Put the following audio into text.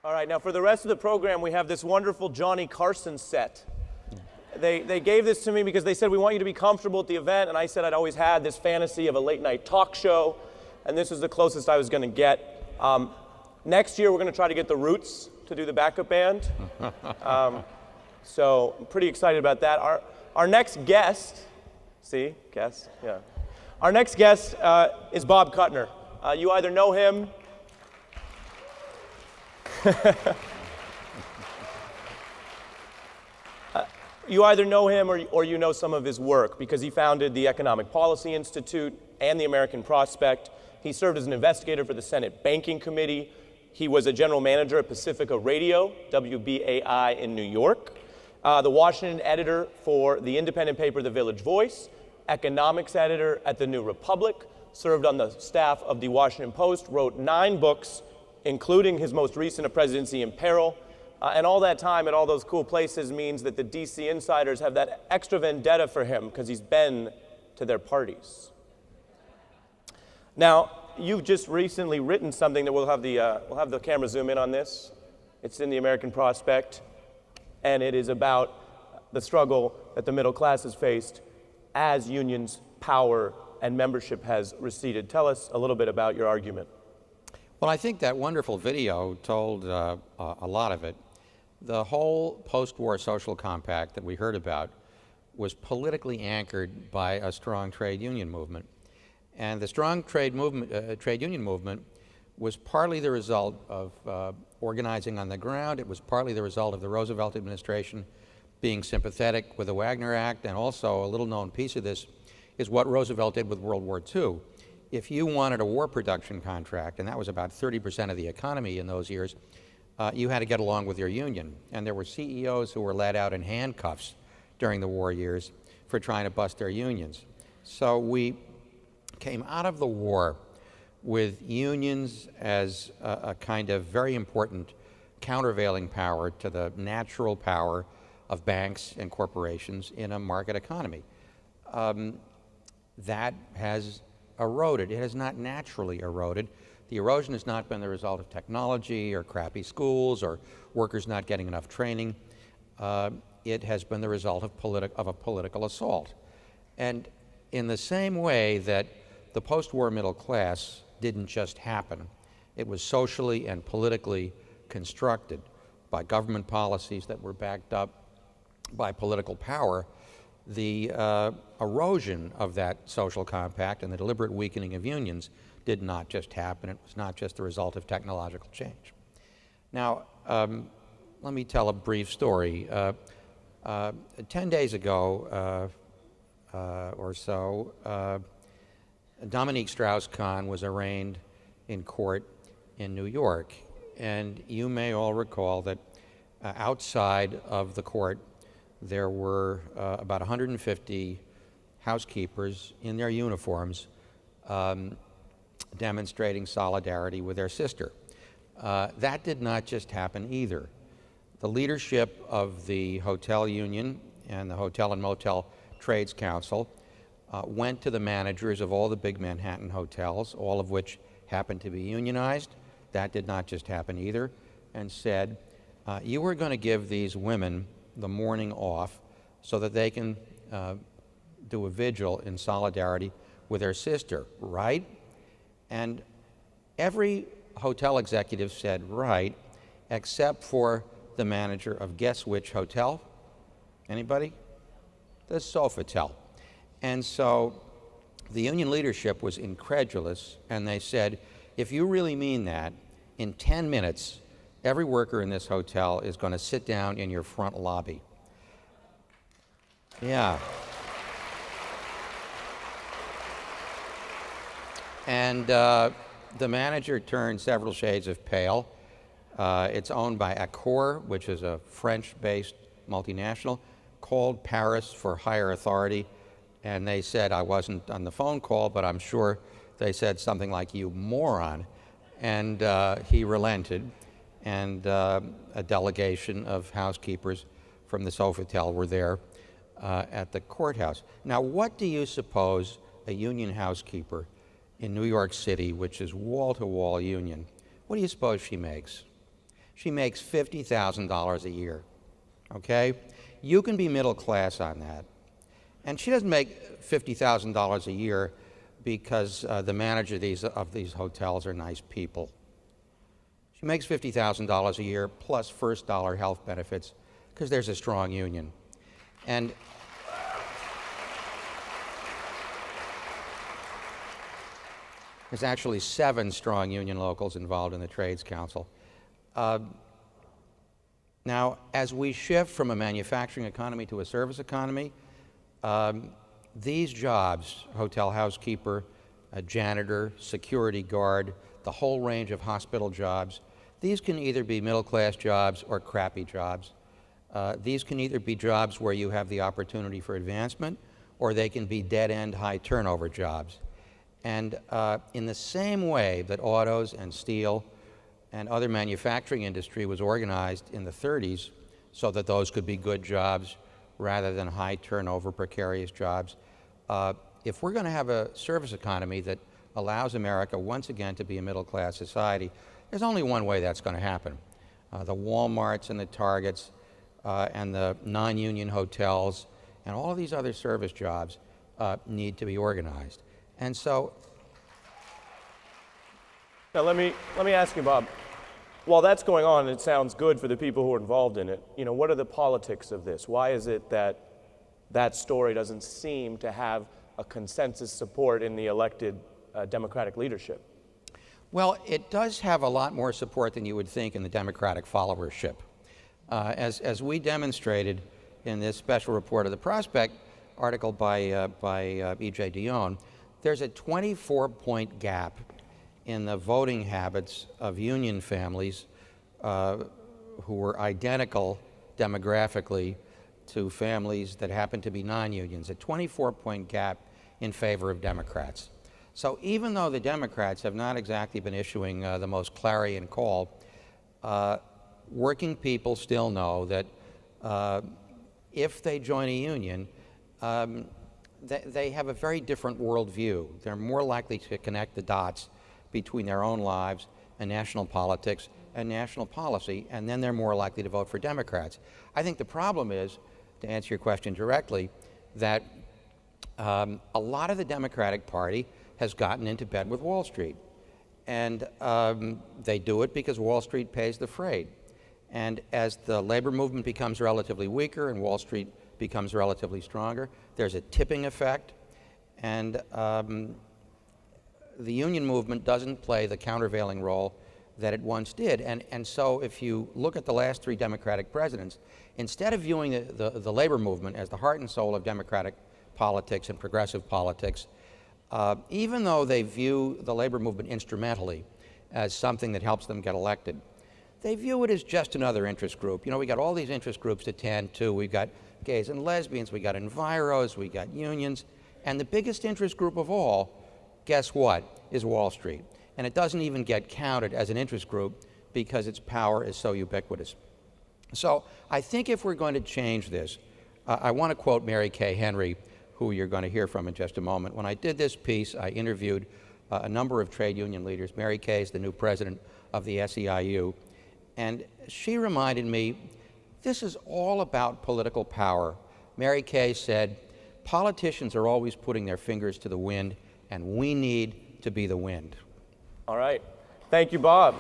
All right, now for the rest of the program, we have this wonderful Johnny Carson set. They gave this to me because they said, we want you to be comfortable at the event, and I said I'd always had this fantasy of a late-night talk show, and this was the closest I was going to get. Next year, we're going to try to get the Roots to do the backup band. So I'm pretty excited about that. Our next guest, Our next guest is Bob Kuttner. You either know him or you know some of his work because he founded the Economic Policy Institute and the American Prospect. He served as an investigator for the Senate Banking Committee. He was a general manager at Pacifica Radio, WBAI in New York, the Washington editor for the independent paper The Village Voice, economics editor at The New Republic, served on the staff of the Washington Post, wrote 9 books, including his most recent A Presidency in Peril. And all that time at all those cool places means that the DC insiders have that extra vendetta for him because he's been to their parties. Now, you've just recently written something that we'll have the camera zoom in on this. It's in the American Prospect, and it is about the struggle that the middle class has faced as unions' power and membership has receded. Tell us a little bit about your argument. Well, I think that wonderful video told a lot of it. The whole post-war social compact that we heard about was politically anchored by a strong trade union movement. And the strong trade union movement was partly the result of organizing on the ground. It was partly the result of the Roosevelt administration being sympathetic with the Wagner Act, and also a little-known piece of this is what Roosevelt did with World War II. If you wanted a war production contract, and that was about 30% of the economy in those years, you had to get along with your union. And there were CEOs who were let out in handcuffs during the war years for trying to bust their unions. So we came out of the war with unions as a kind of very important countervailing power to the natural power of banks and corporations in a market economy. That has eroded. It has not naturally eroded. The erosion has not been the result of technology or crappy schools or workers not getting enough training. It has been the result of a political assault. And in the same way that the post-war middle class didn't just happen, it was socially and politically constructed by government policies that were backed up by political power. The erosion of that social compact and the deliberate weakening of unions did not just happen. It was not just the result of technological change. Now, let me tell a brief story. 10 days ago or so, Dominique Strauss-Kahn was arraigned in court in New York. And you may all recall that outside of the court, there were about 150 housekeepers in their uniforms demonstrating solidarity with their sister. That did not just happen either. The leadership of the hotel union and the Hotel and Motel Trades Council went to the managers of all the big Manhattan hotels, all of which happened to be unionized. That did not just happen either, and said, you are going to give these women the morning off so that they can do a vigil in solidarity with their sister, right? And every hotel executive said right, except for the manager of guess which hotel? Anybody? The Sofitel. And so the union leadership was incredulous, and they said, if you really mean that, in 10 minutes, every worker in this hotel is going to sit down in your front lobby. Yeah. And the manager turned several shades of pale. It's owned by Accor, which is a French-based multinational, called Paris for higher authority, and they said, I wasn't on the phone call, but I'm sure they said something like, you moron. And he relented, and a delegation of housekeepers from the Sofitel were there at the courthouse. Now, what do you suppose a union housekeeper in New York City, which is wall-to-wall union, what do you suppose she makes? She makes $50,000 a year, okay? You can be middle class on that. And she doesn't make $50,000 a year because the manager of these hotels are nice people. She makes $50,000 a year plus first dollar health benefits because there's a strong union. And there's actually 7 strong union locals involved in the Trades Council. Now, as we shift from a manufacturing economy to a service economy, these jobs, hotel housekeeper, a janitor, security guard, the whole range of hospital jobs, these can either be middle-class jobs or crappy jobs. These can either be jobs where you have the opportunity for advancement, or they can be dead-end, high-turnover jobs. And in the same way that autos and steel and other manufacturing industry was organized in the 30s so that those could be good jobs rather than high-turnover, precarious jobs, if we're going to have a service economy that allows America once again to be a middle-class society, there's only one way that's going to happen. The Walmarts and the Targets and the non-union hotels and all of these other service jobs need to be organized. And so, now let me ask you, Bob. While that's going on, it sounds good for the people who are involved in it. You know, what are the politics of this? Why is it that that story doesn't seem to have a consensus support in the elected Democratic leadership? well, it does have a lot more support than you would think in the Democratic followership. As we demonstrated in this special report of the Prospect article by E.J. Dionne, there's a 24-point gap in the voting habits of union families who were identical demographically to families that happen to be non-unions, a 24-point gap in favor of Democrats. So even though the Democrats have not exactly been issuing the most clarion call, working people still know that if they join a union, they have a very different worldview. They're more likely to connect the dots between their own lives and national politics and national policy, and then they're more likely to vote for Democrats. I think the problem is, to answer your question directly, that a lot of the Democratic Party has gotten into bed with Wall Street. And they do it because Wall Street pays the freight. And as the labor movement becomes relatively weaker and Wall Street becomes relatively stronger, there's a tipping effect. And the union movement doesn't play the countervailing role that it once did. And so if you look at the last 3 Democratic presidents, instead of viewing the labor movement as the heart and soul of Democratic politics and progressive politics, even though they view the labor movement instrumentally as something that helps them get elected, they view it as just another interest group. You know, we got all these interest groups to tend to. We've got gays and lesbians, we got enviros, we got unions, and the biggest interest group of all, guess what, is Wall Street. And it doesn't even get counted as an interest group because its power is so ubiquitous. So I think if we're going to change this, I want to quote Mary Kay Henry, who you're going to hear from in just a moment. When I did this piece, I interviewed a number of trade union leaders. Mary Kay is the new president of the SEIU. And she reminded me, this is all about political power. Mary Kay said, politicians are always putting their fingers to the wind, and we need to be the wind. All right. Thank you, Bob.